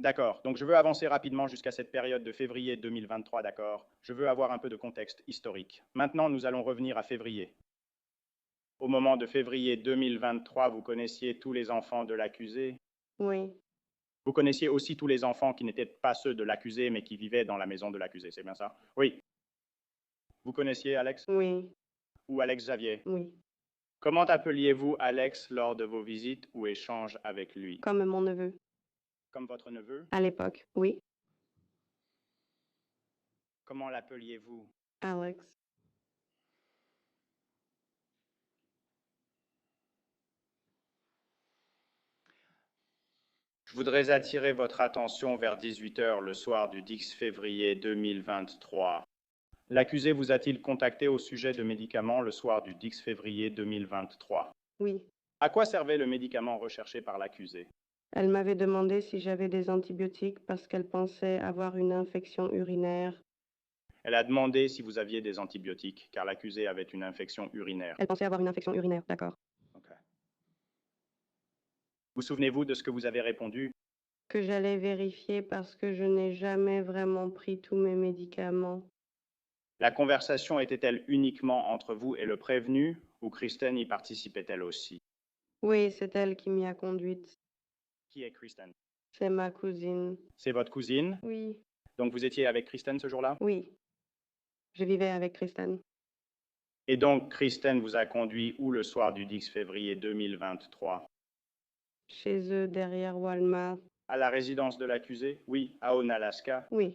D'accord, donc je veux avancer rapidement jusqu'à cette période de février 2023, d'accord? Je veux avoir un peu de contexte historique. Maintenant, nous allons revenir à février. Au moment de février 2023, vous connaissiez tous les enfants de l'accusé. Oui, Vous connaissiez aussi tous les enfants qui n'étaient pas ceux de l'accusé, mais qui vivaient dans la maison de l'accusé, c'est bien ça? Oui. Vous connaissiez Alex oui, ou Alex Xavier? oui. Comment appeliez-vous Alex lors de vos visites ou échanges avec lui? Comme mon neveu. Comme votre neveu? À l'époque, oui. Comment l'appeliez-vous? Alex. Je voudrais attirer votre attention vers 18 heures le soir du 10 février 2023. L'accusé vous a-t-il contacté au sujet de médicaments le soir du 10 février 2023? Oui. À quoi servait le médicament recherché par l'accusé? Elle m'avait demandé si j'avais des antibiotiques parce qu'elle pensait avoir une infection urinaire. Elle a demandé si vous aviez des antibiotiques, car l'accusé avait une infection urinaire. Elle pensait avoir une infection urinaire, d'accord. Ok. Vous souvenez-vous de ce que vous avez répondu? Que j'allais vérifier parce que je n'ai jamais vraiment pris tous mes médicaments. La conversation était-elle uniquement entre vous et le prévenu, ou Kristen y participait-elle aussi? Oui, c'est elle qui m'y a conduite. Qui est Kristen? C'est ma cousine. C'est votre cousine? Oui, Donc vous étiez avec Kristen ce jour-là? oui. Je vivais avec Kristen. Et donc Kristen vous a conduit où le soir du 10 février 2023? Chez eux, derrière Walmart. À la résidence de l'accusé? Oui, à Onalaska. Oui.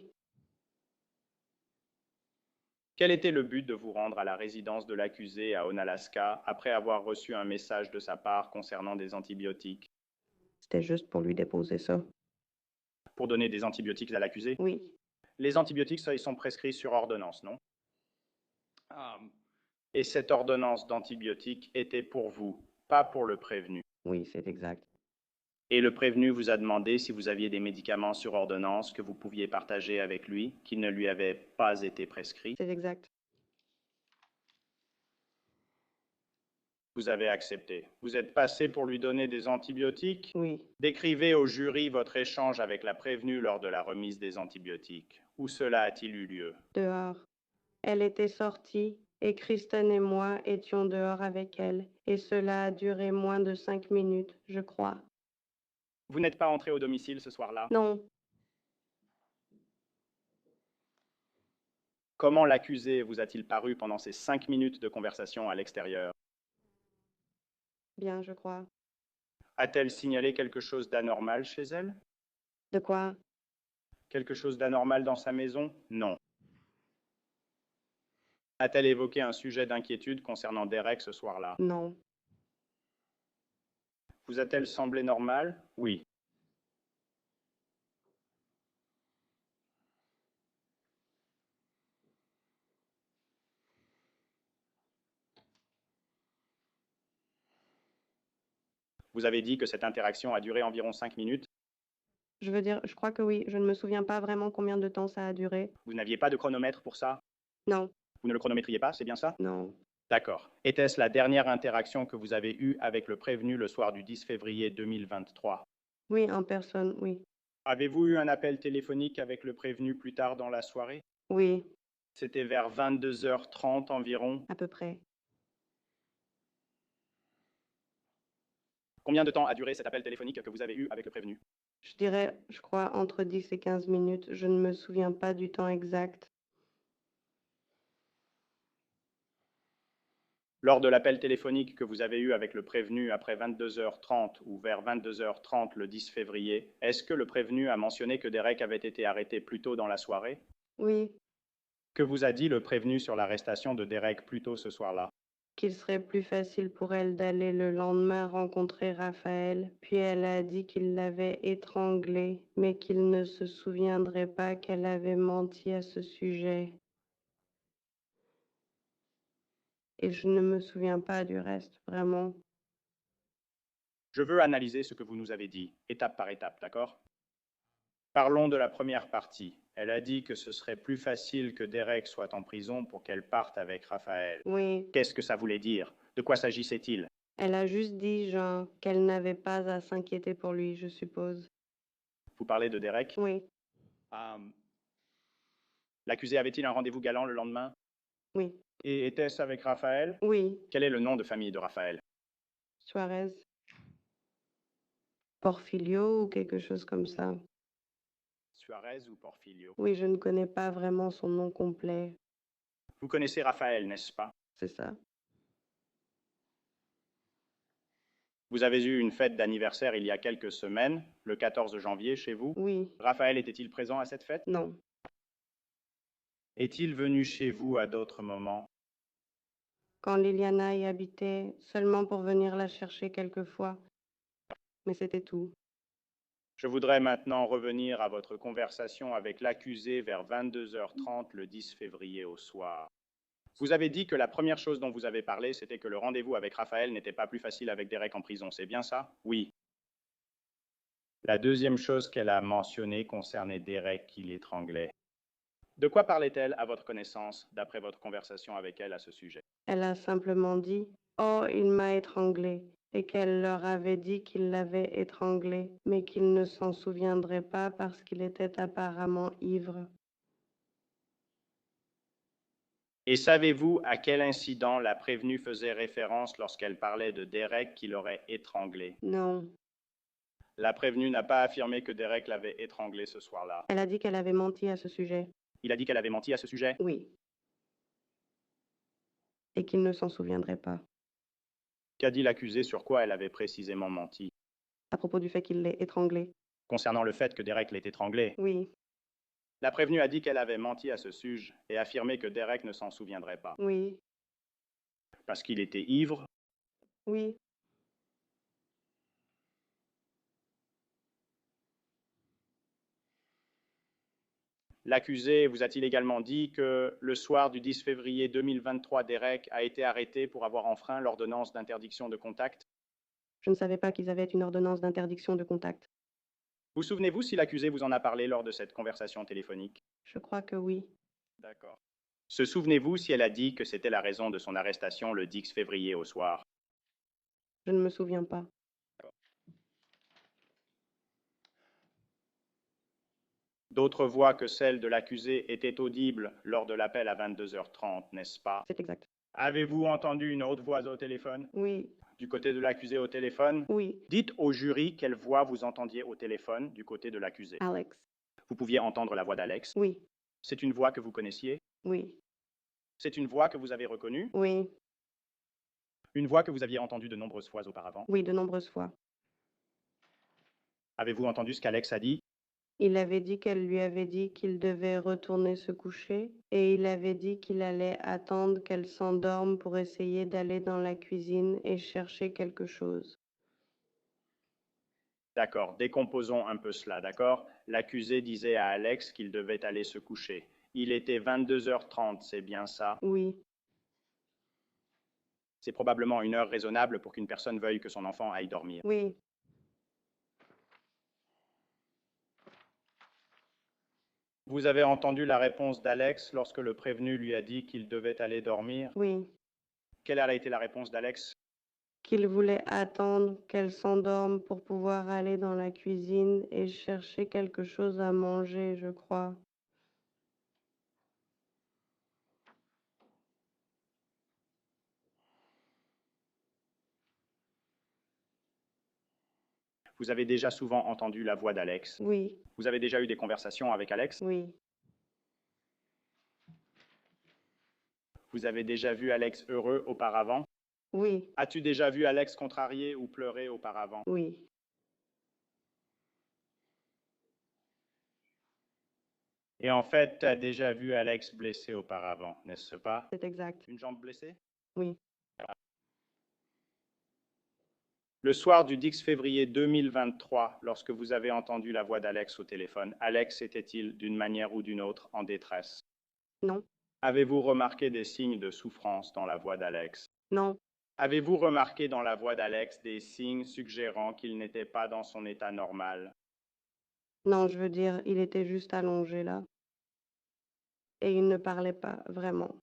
Quel était le but de vous rendre à la résidence de l'accusé à Onalaska après avoir reçu un message de sa part concernant des antibiotiques? C'était juste pour lui déposer ça. Pour donner des antibiotiques à l'accusé? Oui. Les antibiotiques, ça, ils sont prescrits sur ordonnance, non? Ah, et cette ordonnance d'antibiotiques était pour vous, pas pour le prévenu. Oui, c'est exact. Et le prévenu vous a demandé si vous aviez des médicaments sur ordonnance que vous pouviez partager avec lui, qui ne lui avaient pas été prescrits. C'est exact. Vous avez accepté. Vous êtes passé pour lui donner des antibiotiques. Oui. Décrivez au jury votre échange avec la prévenue lors de la remise des antibiotiques. Où cela a-t-il eu lieu? Dehors. Elle était sortie et Kristen et moi étions dehors avec elle. Et cela a duré moins de 5 minutes, je crois. Vous n'êtes pas entré au domicile ce soir-là? Non. Comment l'accusé vous a-t-il paru pendant ces 5 minutes de conversation à l'extérieur? Bien, je crois. A-t-elle signalé quelque chose d'anormal chez elle? De quoi? Quelque chose d'anormal dans sa maison? Non. A-t-elle évoqué un sujet d'inquiétude concernant Derek ce soir-là? Non. Vous a-t-elle semblé normale? Oui. Vous avez dit que cette interaction a duré environ 5 minutes. Je veux dire, je crois que oui. Je ne me souviens pas vraiment combien de temps ça a duré. Vous n'aviez pas de chronomètre pour ça? Non. Vous ne le chronométriez pas, c'est bien ça? Non. D'accord. Était-ce la dernière interaction que vous avez eue avec le prévenu le soir du 10 février 2023? Oui, en personne, oui. Avez-vous eu un appel téléphonique avec le prévenu plus tard dans la soirée? Oui, C'était vers 22h30 environ. à peu près. Combien de temps a duré cet appel téléphonique que vous avez eu avec le prévenu? Je dirais, je crois, entre 10 et 15 minutes. Je ne me souviens pas du temps exact. Lors de l'appel téléphonique que vous avez eu avec le prévenu après 22h30 ou vers 22h30 le 10 février, est-ce que le prévenu a mentionné que Derek avait été arrêté plus tôt dans la soirée? Oui, Que vous a dit le prévenu sur l'arrestation de Derek plus tôt ce soir-là? qu'il serait plus facile pour elle d'aller le lendemain rencontrer Raphaël, puis elle a dit qu'il l'avait étranglée, mais qu'il ne se souviendrait pas qu'elle avait menti à ce sujet. Et je ne me souviens pas du reste, vraiment. Je veux analyser ce que vous nous avez dit, étape par étape, d'accord? Parlons de la première partie. Elle a dit que ce serait plus facile que Derek soit en prison pour qu'elle parte avec Raphaël. Oui, Qu'est-ce que ça voulait dire? De quoi s'agissait-il? elle a juste dit, genre, qu'elle n'avait pas à s'inquiéter pour lui, je suppose. Vous parlez de Derek. Oui, Euh, L'accusé avait-il un rendez-vous galant le lendemain? oui, Et était-ce avec Raphaël? oui. Quel est le nom de famille de Raphaël? Suarez, Porfirio ou quelque chose comme ça. Suarez ou Porfirio? Oui, je ne connais pas vraiment son nom complet. Vous connaissez Raphaël, n'est-ce pas? C'est ça? Vous avez eu une fête d'anniversaire il y a quelques semaines, le 14 janvier, chez vous. Oui, Raphaël était-il présent à cette fête? non. Est-il venu chez vous à d'autres moments? Quand Liliana y habitait, seulement pour venir la chercher quelquefois. Mais c'était tout. Je voudrais maintenant revenir à votre conversation avec l'accusé vers 22h30 le 10 février au soir. Vous avez dit que la première chose dont vous avez parlé, c'était que le rendez-vous avec Raphaël n'était pas plus facile avec Derek en prison, c'est bien ça? Oui. La deuxième chose qu'elle a mentionnée concernait Derek qui l'étranglait. De quoi parlait-elle à votre connaissance, d'après votre conversation avec elle à ce sujet? Elle a simplement dit: «Oh, il m'a étranglée» et qu'elle leur avait dit qu'il l'avait étranglée, mais qu'il ne s'en souviendrait pas parce qu'il était apparemment ivre. Et savez-vous à quel incident la prévenue faisait référence lorsqu'elle parlait de Derek qui l'aurait étranglé? Non, La prévenue n'a pas affirmé que Derek l'avait étranglé ce soir-là. elle a dit qu'elle avait menti à ce sujet. Il a dit qu'elle avait menti à ce sujet. Oui, et qu'il ne s'en souviendrait pas. Qu'a dit l'accusé sur quoi elle avait précisément menti? À propos du fait qu'il l'ait étranglée. Concernant le fait que Derek l'ait étranglé. Oui, La prévenue a dit qu'elle avait menti à ce sujet et affirmé que Derek ne s'en souviendrait pas. oui, Parce qu'il était ivre. oui. L'accusé vous a-t-il également dit que le soir du 10 février 2023, Derek a été arrêté pour avoir enfreint l'ordonnance d'interdiction de contact? Je ne savais pas qu'ils avaient une ordonnance d'interdiction de contact. Vous souvenez-vous si l'accusé vous en a parlé lors de cette conversation téléphonique? Je crois que oui. D'accord. Se souvenez-vous si elle a dit que c'était la raison de son arrestation le 10 février au soir? Je ne me souviens pas. D'autres voix que celle de l'accusé étaient audibles lors de l'appel à 22h30, n'est-ce pas? C'est exact. Avez-vous entendu une autre voix au téléphone? Oui, Du côté de l'accusé au téléphone? oui. Dites au jury quelle voix vous entendiez au téléphone du côté de l'accusé. Alex. Vous pouviez entendre la voix d'Alex. Oui, C'est une voix que vous connaissiez. oui, C'est une voix que vous avez reconnue. oui, Une voix que vous aviez entendue de nombreuses fois auparavant. oui, de nombreuses fois. Avez-vous entendu ce qu'Alex a dit? Il avait dit qu'elle lui avait dit qu'il devait retourner se coucher et il avait dit qu'il allait attendre qu'elle s'endorme pour essayer d'aller dans la cuisine et chercher quelque chose. D'accord, décomposons un peu cela, d'accord? L'accusé disait à Alex qu'il devait aller se coucher. Il était 22h30, c'est bien ça? Oui, C'est probablement une heure raisonnable pour qu'une personne veuille que son enfant aille dormir. oui, Vous avez entendu la réponse d'Alex lorsque le prévenu lui a dit qu'il devait aller dormir? oui. Quelle a été la réponse d'Alex? Qu'il voulait attendre qu'elle s'endorme pour pouvoir aller dans la cuisine et chercher quelque chose à manger, je crois. Vous avez déjà souvent entendu la voix d'Alex. Oui, Vous avez déjà eu des conversations avec Alex. oui, Vous avez déjà vu Alex heureux auparavant. oui, As-tu déjà vu Alex contrarié ou pleurer auparavant? oui, Et en fait, tu as déjà vu Alex blessé auparavant, n'est-ce pas? c'est exact. Une jambe blessée? Oui, Le soir du 10 février 2023, lorsque vous avez entendu la voix d'Alex au téléphone, Alex était-il d'une manière ou d'une autre en détresse? non, Avez-vous remarqué des signes de souffrance dans la voix d'Alex? non, Avez-vous remarqué dans la voix d'Alex des signes suggérant qu'il n'était pas dans son état normal? non, je veux dire, il était juste allongé là et il ne parlait pas vraiment.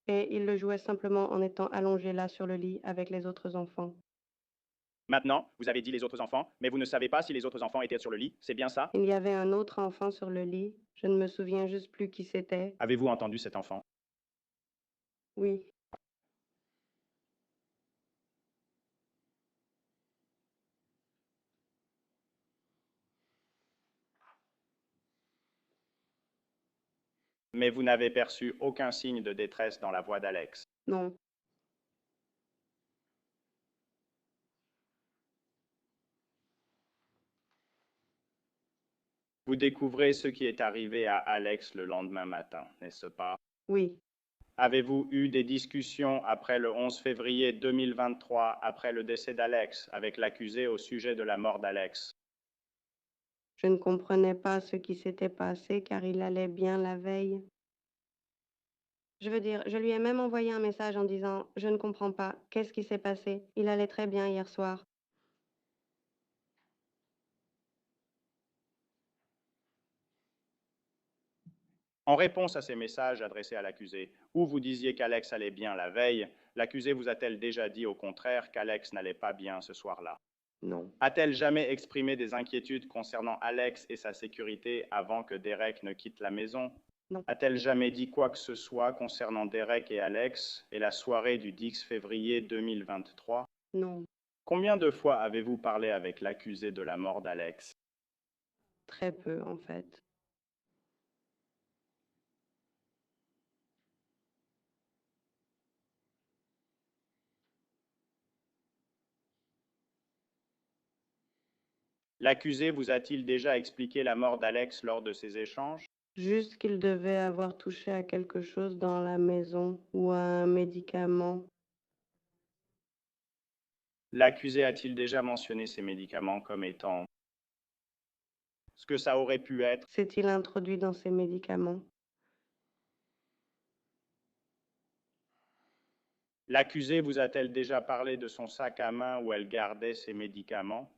Et il le jouait simplement en étant allongé là sur le lit avec les autres enfants. Maintenant, vous avez dit les autres enfants, mais vous ne savez pas si les autres enfants étaient sur le lit, c'est bien ça? Il y avait un autre enfant sur le lit. Je ne me souviens juste plus qui c'était. Avez-vous entendu cet enfant? Oui, Mais vous n'avez perçu aucun signe de détresse dans la voix d'Alex. non, Vous découvrez ce qui est arrivé à Alex le lendemain matin, n'est-ce pas? oui. Avez-vous eu des discussions après le 11 février 2023, après le décès d'Alex, avec l'accusé au sujet de la mort d'Alex? Je ne comprenais pas ce qui s'était passé car il allait bien la veille. Je veux dire, je lui ai même envoyé un message en disant: «Je ne comprends pas, qu'est-ce qui s'est passé? Il allait très bien hier soir». En réponse à ces messages adressés à l'accusé, où vous disiez qu'Alex allait bien la veille, l'accusé vous a-t-elle déjà dit au contraire qu'Alex n'allait pas bien ce soir-là? Non, A-t-elle jamais exprimé des inquiétudes concernant Alex et sa sécurité avant que Derek ne quitte la maison? non, A-t-elle jamais dit quoi que ce soit concernant Derek et Alex et la soirée du 10 février 2023? non, Combien de fois avez-vous parlé avec l'accusé de la mort d'Alex? très peu en fait. L'accusé vous a-t-il déjà expliqué la mort d'Alex lors de ces échanges? Juste qu'il devait avoir touché à quelque chose dans la maison ou à un médicament. L'accusé a-t-il déjà mentionné ces médicaments comme étant ce que ça aurait pu être? S'est-il introduit dans ses médicaments? L'accusé vous a-t-elle déjà parlé de son sac à main où elle gardait ses médicaments?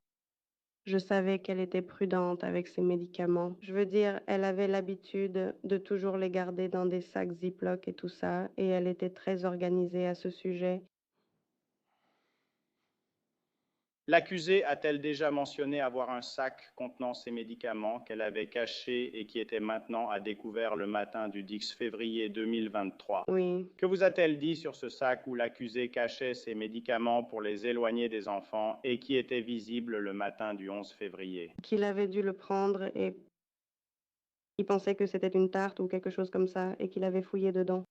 Je savais qu'elle était prudente avec ses médicaments. Je veux dire, elle avait l'habitude de toujours les garder dans des sacs Ziploc et tout ça, et elle était très organisée à ce sujet. L'accusée a-t-elle déjà mentionné avoir un sac contenant ses médicaments qu'elle avait cachés et qui était maintenant à découvert le matin du 10 février 2023? Oui, Que vous a-t-elle dit sur ce sac où l'accusé cachait ses médicaments pour les éloigner des enfants et qui était visible le matin du 11 février? qu'il avait dû le prendre et il pensait que c'était une tarte ou quelque chose comme ça et qu'il avait fouillé dedans.